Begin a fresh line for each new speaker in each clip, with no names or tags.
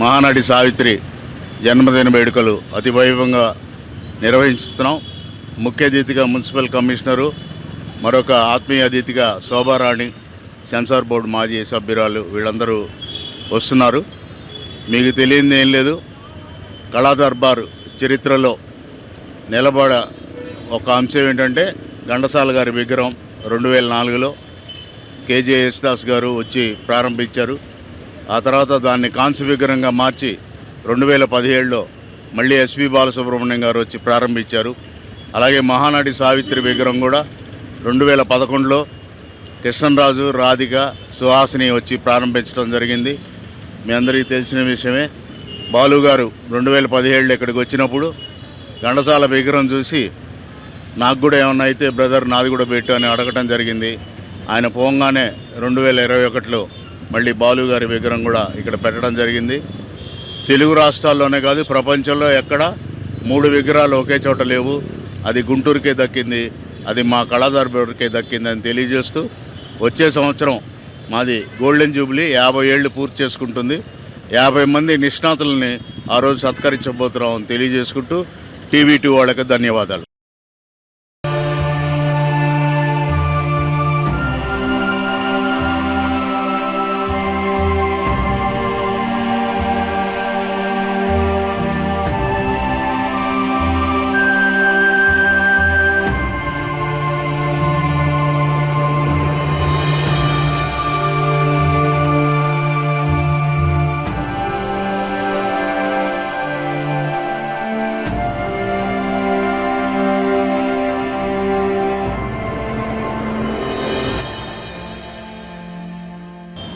మహానటి సావిత్రి జన్మదిన వేడుకలు అతి వైభవంగా నిర్వహిస్తున్నాం. ముఖ్య అతిథిగా మున్సిపల్ కమిషనరు, మరొక ఆత్మీయ అతిథిగా శోభారాణి, సెన్సార్ బోర్డు మాజీ సభ్యురాలు వీళ్ళందరూ వస్తున్నారు. మీకు తెలియంది ఏం లేదు, కళా దర్బార్ చరిత్రలో నిలబడ ఒక అంశం ఏంటంటే ఘంటసాల గారి విగ్రహం 2004లో కేజే యేసుదాస్ గారు వచ్చి ప్రారంభించారు. ఆ తర్వాత దాన్ని కాంస్య విగ్రహంగా మార్చి 2017లో మళ్ళీ ఎస్పి బాలసుబ్రహ్మణ్యం గారు వచ్చి ప్రారంభించారు. అలాగే మహానటి సావిత్రి విగ్రహం కూడా 2011లో కృష్ణరాజు, రాధిక, సుహాసిని వచ్చి ప్రారంభించడం జరిగింది. మీ అందరికీ తెలిసిన విషయమే. బాలు గారు 2017లో ఇక్కడికి వచ్చినప్పుడు ఘంటసాల విగ్రహం చూసి నాకు కూడా ఏమన్నా అయితే బ్రదర్ నాది కూడా పెట్టు అని అడగటం జరిగింది. ఆయన పోగానే 2021లో మళ్ళీ బాలు గారి విగ్రహం కూడా ఇక్కడ పెట్టడం జరిగింది. తెలుగు రాష్ట్రాల్లోనే కాదు, ప్రపంచంలో ఎక్కడ 3 విగ్రహాలు ఒకే చోట లేవు. అది గుంటూరుకే దక్కింది, అది మా కళాదర్బార్కే దక్కిందని తెలియజేస్తూ వచ్చే సంవత్సరం మాది గోల్డెన్ జూబ్లీ 50 ఏళ్ళు పూర్తి చేసుకుంటుంది. 50 మంది నిష్ణాతులని ఆ రోజు సత్కరించబోతున్నామని తెలియజేసుకుంటూ టీవీ2 వాళ్ళకి ధన్యవాదాలు.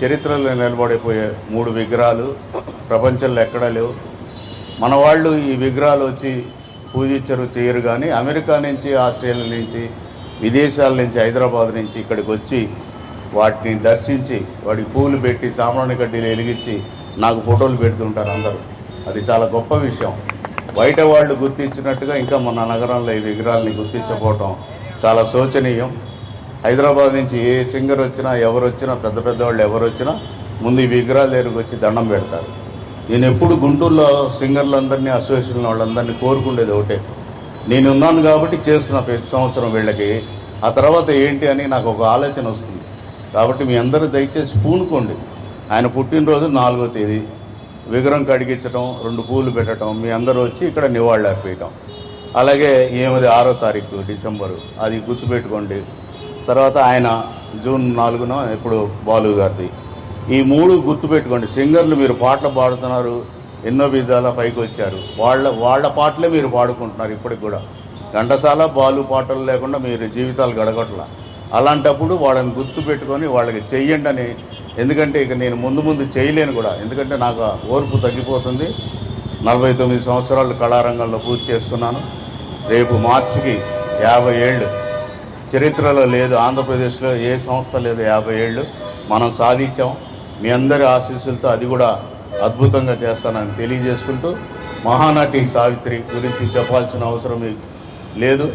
చరిత్రలో నిలబడిపోయే 3 విగ్రహాలు ప్రపంచంలో ఎక్కడా లేవు. మన వాళ్ళు ఈ విగ్రహాలు వచ్చి పూజించరు, చేయరు. కానీ అమెరికా నుంచి, ఆస్ట్రేలియా నుంచి, విదేశాల నుంచి, హైదరాబాద్ నుంచి ఇక్కడికి వచ్చి వాటిని దర్శించి వాటికి పూలు పెట్టి సాంబ్రాణి కడ్డీలు వెలిగించి నాకు ఫోటోలు పెడుతుంటారు అందరూ. అది చాలా గొప్ప విషయం. బయట వాళ్ళు గుర్తించినట్టుగా ఇంకా మన నగరంలో ఈ విగ్రహాలని గుర్తించకపోవటం చాలా శోచనీయం. హైదరాబాద్ నుంచి ఏ సింగర్ వచ్చినా, ఎవరు వచ్చినా, పెద్ద పెద్దవాళ్ళు ఎవరు వచ్చినా ముందు ఈ విగ్రహాల దగ్గరకు వచ్చి దండం పెడతారు. నేను ఎప్పుడు గుంటూరులో సింగర్లందరినీ, అసోసియేషన్ వాళ్ళందరినీ కోరుకుండేది ఒకటే, నేను ఉన్నాను కాబట్టి చేస్తున్నా ప్రతి సంవత్సరం వీళ్ళకి. ఆ తర్వాత ఏంటి అని నాకు ఒక ఆలోచన వస్తుంది. కాబట్టి మీ అందరూ దయచేసి పూనుకోండి. ఆయన పుట్టినరోజు 4వ తేదీ విగ్రహం కడిగించడం, 2 పూలు పెట్టడం, మీ అందరూ వచ్చి ఇక్కడ నివాళులు అర్పించడం. అలాగే 6వ తారీఖు డిసెంబరు, అది గుర్తుపెట్టుకోండి. తర్వాత ఆయన జూన్ 4న ఇప్పుడు బాలు గారిది. ఈ 3 గుర్తుపెట్టుకోండి. సింగర్లు మీరు పాటలు పాడుతున్నారు, ఎన్నో విధాల పైకి వచ్చారు. వాళ్ళ పాటలే మీరు పాడుకుంటున్నారు ఇప్పటికి కూడా. ఘంటసాల, బాలు పాటలు లేకుండా మీరు జీవితాలు గడగట్ల. అలాంటప్పుడు వాళ్ళని గుర్తుపెట్టుకొని వాళ్ళకి చెయ్యండి అని. ఎందుకంటే ఇక నేను ముందు చేయలేను కూడా, ఎందుకంటే నాకు ఓర్పు తగ్గిపోతుంది. 49 సంవత్సరాలు కళారంగంలో పూర్తి చేసుకున్నాను. రేపు మార్చికి 50 ఏళ్ళు. చరిత్రలో లేదు, ఆంధ్రప్రదేశ్లో ఏ సంస్థ లేదు 50 ఏళ్ళు. మనం సాధించాం. మీ అందరి ఆశీస్సులతో అది కూడా అద్భుతంగా చేస్తానని తెలియజేసుకుంటూ, మహానటి సావిత్రి గురించి చెప్పాల్సిన అవసరం లేదు.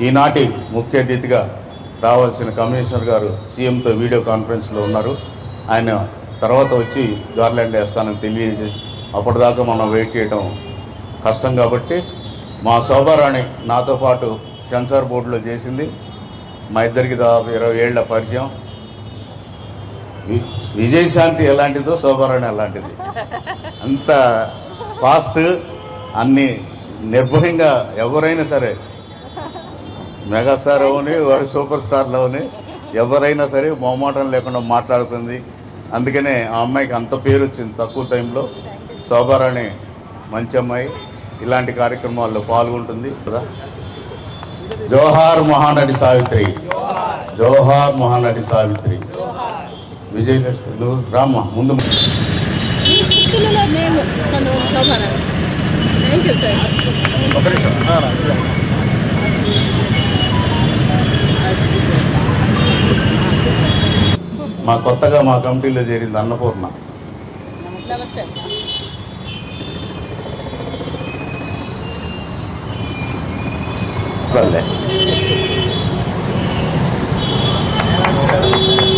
ఈనాటి ముఖ్య అతిథిగా రావాల్సిన కమిషనర్ గారు సీఎంతో వీడియో కాన్ఫరెన్స్లో ఉన్నారు. ఆయన తర్వాత వచ్చి గార్లాండ్ వేస్తానని తెలియజేసి, అప్పటిదాకా మనం వెయిట్ చేయడం కష్టం. కాబట్టి మా శోభారాణి నాతో పాటు సెన్సార్ బోర్డులో చేసింది. మా ఇద్దరికి దాదాపు 20 ఏళ్ల పరిచయం. విజయశాంతి ఎలాంటిదో శోభారాణి అలాంటిది. అంత ఫాస్ట్, అన్ని నిర్భయంగా ఎవరైనా సరే, మెగాస్టార్ అవని, వాడు సూపర్ స్టార్లో అవని, ఎవరైనా సరే మొహమాటం లేకుండా మాట్లాడుతుంది. అందుకనే ఆ అమ్మాయికి అంత పేరు వచ్చింది తక్కువ టైంలో. శోభారాణి మంచి అమ్మాయి, ఇలాంటి కార్యక్రమాల్లో పాల్గొంటుంది కదా. జోహార్ మహానటి సావిత్రి, జోహార్ మహానటి సావిత్రి. విజయలక్ష్మి, నువ్వు రామ్మ ముందు. మా కొత్తగా మా కమిటీలో చేరింది అన్నపూర్ణ.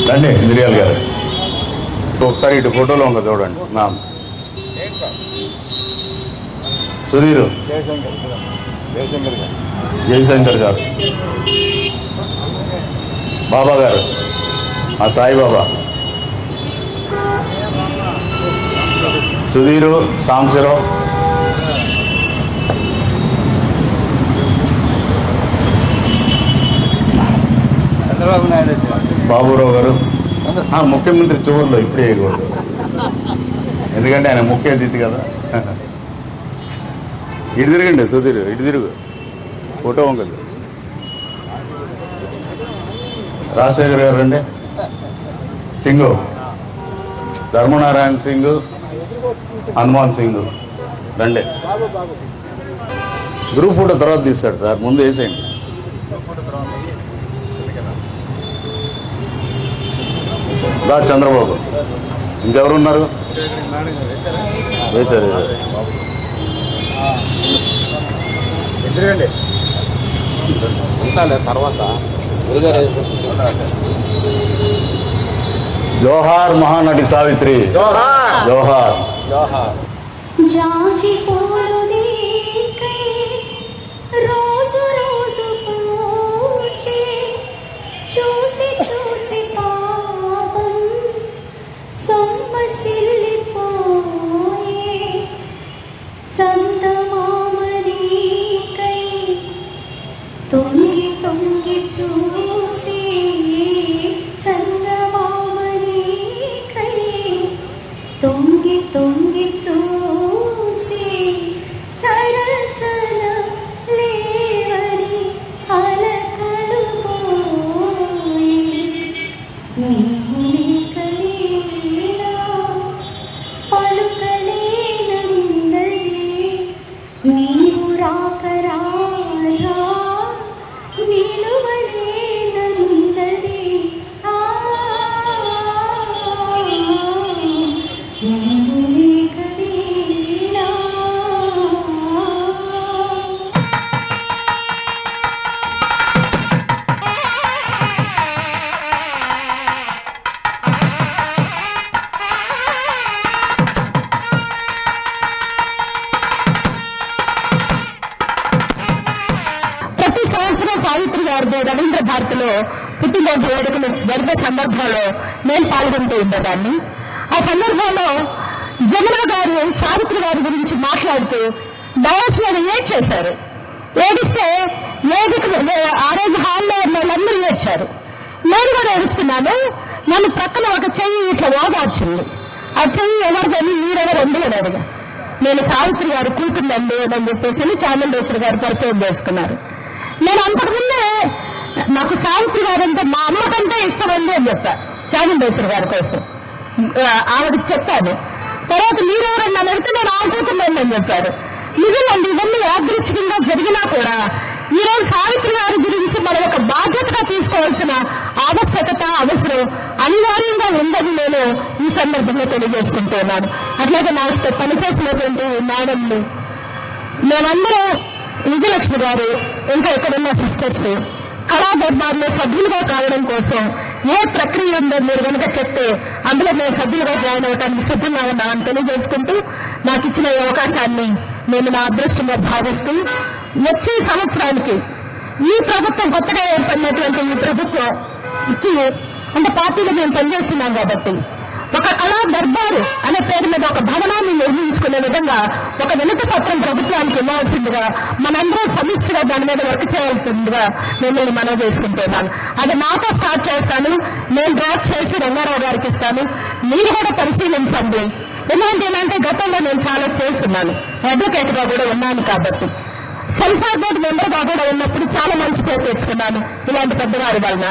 రండి మిరియాల గారు, ఒకసారి ఇటు ఫోటోలో ఉందో చూడండి. నా సుధీర్, జయశంకర్ గారు, బాబా గారు, మా సాయిబాబా, సుధీరు, సాంబశివరావు,
చంద్రబాబు నాయుడు,
బాబురావు గారు. ముఖ్యమంత్రి చివరిలో ఇప్పుడే వేయకూడదు, ఎందుకంటే ఆయన ముఖ్య అతిథి కదా. ఇటు తిరగండి సుధీర్, ఇటు తిరుగు, ఫోటో వంకలు. రాజశేఖర్ గారు రండి, సింగు, ధర్మనారాయణ సింగ్, హనుమాన్ సింగ్ రండి. గ్రూప్ ఫోటో తర్వాత తీస్తాడు సార్, ముందు వేసేయండి. రా చంద్రబాబు, ఇంకెవరున్నారు? వేశారు.
తర్వాత
జోహార్ మహానటి సావిత్రి, జోహార్.
జాజి పూలుదీకై రోజు రోజు పూచే చూసి చూసి పాపం సొమ్మసిల్లిపోయే చందమామనీకై తొంగి తొంగి చూసి చందమామనీకై తొంగి తొంగి చూసి సరసన లేవని అలకలు పోయి నీవు లేకలేనా పలుకలేనందరి నీవు రాకరారా నిలువలేనందరి నీవు లేకలేనా.
ప్రతి సంవత్సరం సావిత్రి గారిది రవీంద్ర భారతిలో పుట్టినరోజు వేడుకలు జరిగే సందర్భంలో నేను పాల్గొంటూ ఉండేదాన్ని. ఆ సందర్భంలో జమున గారు సావిత్రి గారి గురించి మాట్లాడుతూ డయాస్ మీద ఏడ్చేశారు. ఏడిస్తే ఆ రోజు హాల్లో ఉన్న వాళ్ళందరూ ఏడ్చారు. నేను కూడా ఏడుస్తున్నాను. నన్ను ప్రక్కన ఒక చెయ్యి ఇట్లా ఓదార్చింది. ఆ చెయ్యి ఎవరిదని మీరెవరు ఎందుకు అడిగా. నేను సావిత్రి గారు కూతుర్నండి అని చెప్పేసి చాముండేశ్వరి గారు పరిచయం చేసుకున్నారు. నేను అంతకుముందే నాకు సావిత్రి గారు అంటే మా అమ్మ కంటే ఇష్టమండి అని చెప్పా చాముండేశ్వరి గారి కోసం. ఆవిడకి చెప్పాను. తర్వాత మీరెవరన్నా అడిగితే నేను ఆడుతున్నాను అని చెప్పారు. నిజమండి, ఇవన్నీ యాదృచ్ఛికంగా జరిగినా కూడా ఈరోజు సావిత్రి గారి గురించి మనం ఒక బాధ్యతగా తీసుకోవాల్సిన ఆవశ్యకత, అవసరం అనివార్యంగా ఉందని నేను ఈ సందర్భంగా తెలియజేసుకుంటున్నాను. అట్లాగే నాకు పనిచేసినటువంటి మేడంలు, మేమందరూ విజయలక్ష్మి గారు, ఇంకా ఎక్కడున్న సిస్టర్స్ కళా దర్బార్లో సభ్యులుగా కావడం కోసం ఏ ప్రక్రియ ఉందో మీరు కనుక చెప్తే అందులో మేము సభ్యులుగా జాయిన్ అవడానికి సిద్ధంగా ఉన్నామని తెలియజేసుకుంటూ నాకు ఇచ్చిన ఈ అవకాశాన్ని నేను నా అదృష్టంగా భావిస్తూ వచ్చే సంవత్సరానికి ఈ ప్రభుత్వం కొత్తగా ఏర్పడినటువంటి ఈ ప్రభుత్వంకి అంటే పార్టీలో మేము పనిచేస్తున్నాం కాబట్టి ఒక కళా దర్బారు అనే పేరు మీద ఒక భవనాన్ని నిర్మించుకునే విధంగా ఒక వినతి పత్రం ప్రభుత్వానికి ఇవ్వాల్సిందిగా మనందరం సమిష్టిగా దాని మీద వర్క్ చేయాల్సిందిగా నేను మనవి చేసుకుంటున్నాను. అది నాతో స్టార్ట్ చేస్తాను. నేను డ్రాఫ్ట్ చేసి రంగారావు గారికి ఇస్తాను. మీరు కూడా పరిశీలించండి. ఎందుకంటే గతంలో నేను చాలా చేస్తున్నాను, అడ్వకేట్ గా కూడా ఉన్నాను కాబట్టి. సెన్సార్ బోర్డు మెంబర్ గా కూడా ఉన్నప్పుడు చాలా మంచి పేరు తెచ్చుకున్నాను ఇలాంటి పెద్దవారి వలన.